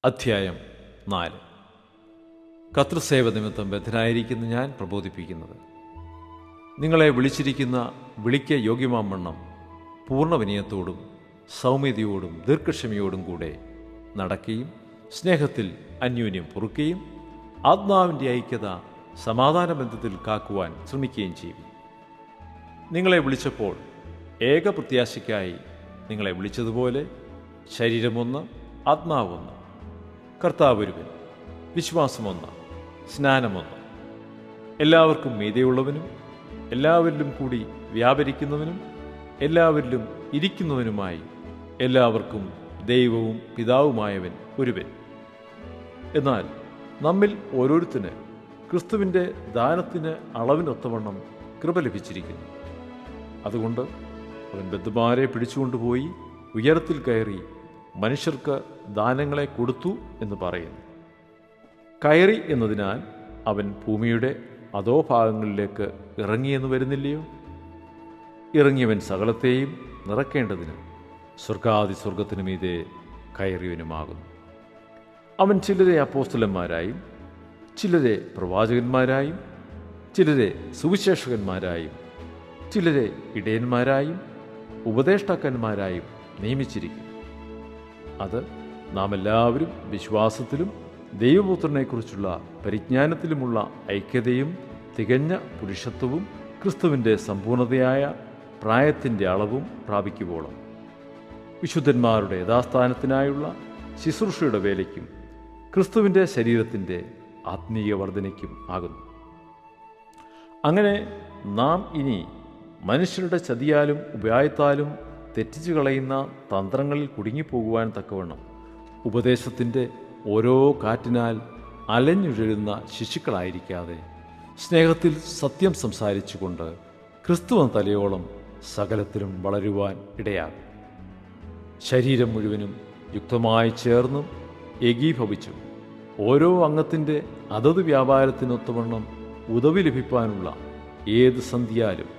അധ്യായം 4. കർത്തൃസേവ നിമിത്തം ബദ്ധനായിരിക്കുന്ന ഞാൻ പ്രബോധിപ്പിക്കുന്നത്, നിങ്ങളെ വിളിച്ചിരിക്കുന്ന വിളിക്ക് യോഗ്യമാവണ്ണം പൂർണ്ണ വിനയത്തോടും സൗമ്യതയോടും ദീർഘക്ഷമയോടും കൂടെ നടക്കുകയും സ്നേഹത്തിൽ അന്യോന്യം പൊറുക്കുകയും ആത്മാവിൻ്റെ ഐക്യത സമാധാന ബന്ധത്തിൽ കാക്കുവാൻ ശ്രമിക്കുകയും ചെയ്യും. നിങ്ങളെ വിളിച്ചപ്പോൾ ഏക പ്രത്യാശയ്ക്കായി നിങ്ങളെ വിളിച്ചതുപോലെ ശരീരമൊന്ന്, ആത്മാവൊന്ന്, കർത്താവ് ഒരുവൻ, വിശ്വാസമൊന്ന്, സ്നാനമൊന്ന്, എല്ലാവർക്കും മീതെയുള്ളവനും എല്ലാവരിലും കൂടി വ്യാപരിക്കുന്നവനും എല്ലാവരിലും ഇരിക്കുന്നവനുമായി എല്ലാവർക്കും ദൈവവും പിതാവുമായവൻ ഒരുവൻ. എന്നാൽ നമ്മിൽ ഓരോരുത്തന് ക്രിസ്തുവിൻ്റെ ദാനത്തിന് അളവിനൊത്തവണ്ണം കൃപ ലഭിച്ചിരിക്കുന്നു. അതുകൊണ്ട് അവൻ ബദ്ധന്മാരെ പിടിച്ചുകൊണ്ടുപോയി ഉയരത്തിൽ കയറി മനുഷ്യർക്ക് ദാനങ്ങളെ കൊടുത്തു എന്ന് പറയുന്നു. കയറി എന്നതിനാൽ അവൻ ഭൂമിയുടെ അധോഭാഗങ്ങളിലേക്ക് ഇറങ്ങിയെന്ന് വരുന്നില്ലയോ? ഇറങ്ങിയവൻ സകലത്തെയും നിറക്കേണ്ടതിന് സ്വർഗാതിസ്വർഗത്തിനു മീതെ കയറിയവനുമാകുന്നു. അവൻ ചിലരെ അപ്പോസ്തലന്മാരായും ചിലരെ പ്രവാചകന്മാരായും ചിലരെ സുവിശേഷകന്മാരായും ചിലരെ ഇടയന്മാരായും ഉപദേഷ്ടാക്കന്മാരായും നിയമിച്ചിരിക്കുന്നു. അത് നാം എല്ലാവരും വിശ്വാസത്തിലും ദൈവപുത്രനെക്കുറിച്ചുള്ള പരിജ്ഞാനത്തിലുമുള്ള ഐക്യതയും തികഞ്ഞ പുരുഷത്വവും ക്രിസ്തുവിൻ്റെ സമ്പൂർണതയായ പ്രായത്തിൻ്റെ അളവും പ്രാപിക്കുവോളം വിശുദ്ധന്മാരുടെ യഥാസ്ഥാനത്തിനായുള്ള ശുശ്രൂഷയുടെ വേലയ്ക്കും ക്രിസ്തുവിൻ്റെ ശരീരത്തിൻ്റെ ആത്മീയ വർധനയ്ക്കും ആകുന്നു. അങ്ങനെ നാം ഇനി മനുഷ്യരുടെ ചതിയാലും ഉപായത്താലും തെറ്റിച്ചു കളയുന്ന തന്ത്രങ്ങളിൽ കുടുങ്ങിപ്പോകുവാൻ തക്കവണ്ണം ഉപദേശത്തിൻ്റെ ഓരോ കാറ്റിനാൽ അലഞ്ഞുഴലുന്ന ശിശുക്കളായിരിക്കാതെ സ്നേഹത്തിൽ സത്യം സംസാരിച്ചുകൊണ്ട് ക്രിസ്തുവ തലയോളം സകലത്തിലും വളരുവാൻ ഇടയാകും. ശരീരം മുഴുവനും യുക്തമായി ചേർന്നും ഏകീഭവിച്ചും ഓരോ അംഗത്തിൻ്റെ അതത് വ്യാപാരത്തിനൊത്തവണ്ണം ഉദവി ലഭിക്കാനുള്ള ഏത് സന്ധിയാലും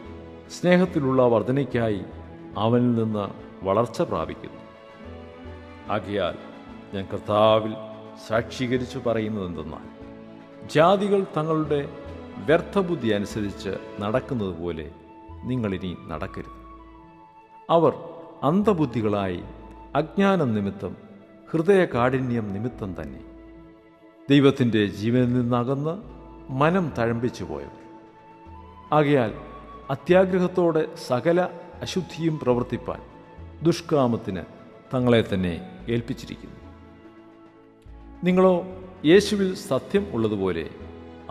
സ്നേഹത്തിലുള്ള വർധനയ്ക്കായി അവനിൽ നിന്ന് വളർച്ച പ്രാപിക്കുന്നു. ആകയാൽ ഞാൻ കർത്താവിൽ സാക്ഷീകരിച്ചു പറയുന്നതെന്തെന്നാൽ, ജാതികൾ തങ്ങളുടെ വ്യർത്ഥബുദ്ധി അനുസരിച്ച് നടക്കുന്നത് പോലെ നിങ്ങളിനി നടക്കരുത്. അവർ അന്ധബുദ്ധികളായി അജ്ഞാനം നിമിത്തം ഹൃദയകാഠിന്യം നിമിത്തം തന്നെ ദൈവത്തിൻ്റെ ജീവനിൽ നിന്നകന്ന് മനം തഴമ്പിച്ചു പോയവർ. ആകയാൽ അത്യാഗ്രഹത്തോടെ സകല അശുദ്ധിയും പ്രവർത്തിപ്പാൻ ദുഷ്കാമത്തിന് തങ്ങളെ തന്നെ ഏൽപ്പിച്ചിരിക്കുന്നു. നിങ്ങളോ യേശുവിൽ സത്യം ഉള്ളതുപോലെ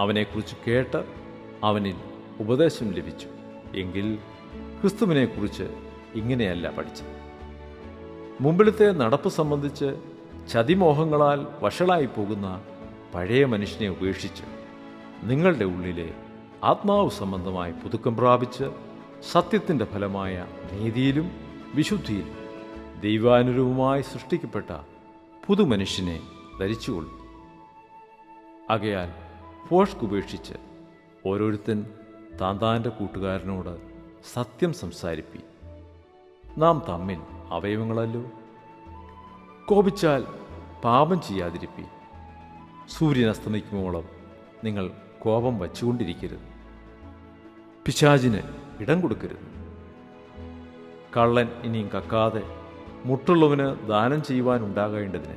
അവനെക്കുറിച്ച് കേട്ട് അവനിൽ ഉപദേശം ലഭിച്ചു എങ്കിൽ ക്രിസ്തുവിനെക്കുറിച്ച് ഇങ്ങനെയല്ല പഠിച്ചത്. മുമ്പിലത്തെ നടപ്പ് സംബന്ധിച്ച് ചതിമോഹങ്ങളാൽ വഷളായി പോകുന്ന പഴയ മനുഷ്യനെ ഉപേക്ഷിച്ച് നിങ്ങളുടെ ഉള്ളിലെ ആത്മാവ് സംബന്ധമായി പുതുക്കം പ്രാപിച്ച് സത്യത്തിൻ്റെ ഫലമായ നീതിയിലും വിശുദ്ധിയിലും ദൈവാനുരൂപമായി സൃഷ്ടിക്കപ്പെട്ട പുതുമനുഷ്യനെ ധരിച്ചുകൊള്ളു. ആകയാൽ ഫോഷ്ക് ഉപേക്ഷിച്ച് ഓരോരുത്തൻ താൻ്റെ കൂട്ടുകാരനോട് സത്യം സംസാരിപ്പി. നാം തമ്മിൽ അവയവങ്ങളല്ലോ. കോപിച്ചാൽ പാപം ചെയ്യാതിരിപ്പി. സൂര്യൻ അസ്തമിക്കുമ്പോളം നിങ്ങൾ കോപം വച്ചുകൊണ്ടിരിക്കരുത്. പിശാചിന് ഇടം കൊടുക്കരുത്. കള്ളൻ ഇനിയും കക്കാതെ മുട്ടുള്ളവന് ദാനം ചെയ്യുവാനുണ്ടാകേണ്ടതിന്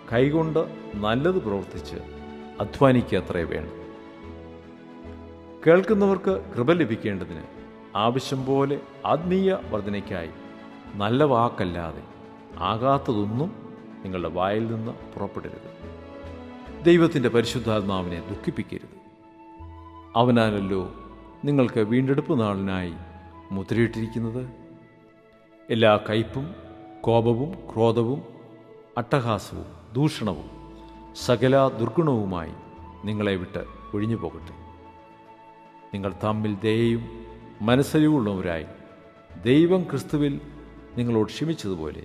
കൈകൊണ്ട് നല്ലത് പ്രവർത്തിച്ച് അധ്വാനിക്കത്രേ വേണം. കേൾക്കുന്നവർക്ക് കൃപ ലഭിക്കേണ്ടതിന് ആവശ്യം പോലെ ആത്മീയ വർധനയ്ക്കായി നല്ല വാക്കല്ലാതെ ആകാത്തതൊന്നും നിങ്ങളുടെ വായിൽ നിന്ന് പുറപ്പെടരുത്. ദൈവത്തിൻ്റെ പരിശുദ്ധാത്മാവിനെ ദുഃഖിപ്പിക്കരുത്. അവനാലല്ലോ നിങ്ങൾക്ക് വീണ്ടെടുപ്പ് നാളിനായി മുദ്രയിട്ടിരിക്കുന്നത്. എല്ലാ കയ്പും കോപവും ക്രോധവും അട്ടഹാസവും ദൂഷണവും സകല ദുർഗുണവുമായി നിങ്ങളെ വിട്ട് ഒഴിഞ്ഞു പോകട്ടെ. നിങ്ങൾ തമ്മിൽ ദയയും മനസ്സലിവുള്ളവരായി ദൈവം ക്രിസ്തുവിൽ നിങ്ങളോട് ക്ഷമിച്ചതുപോലെ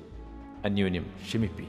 അന്യോന്യം ക്ഷമിപ്പി.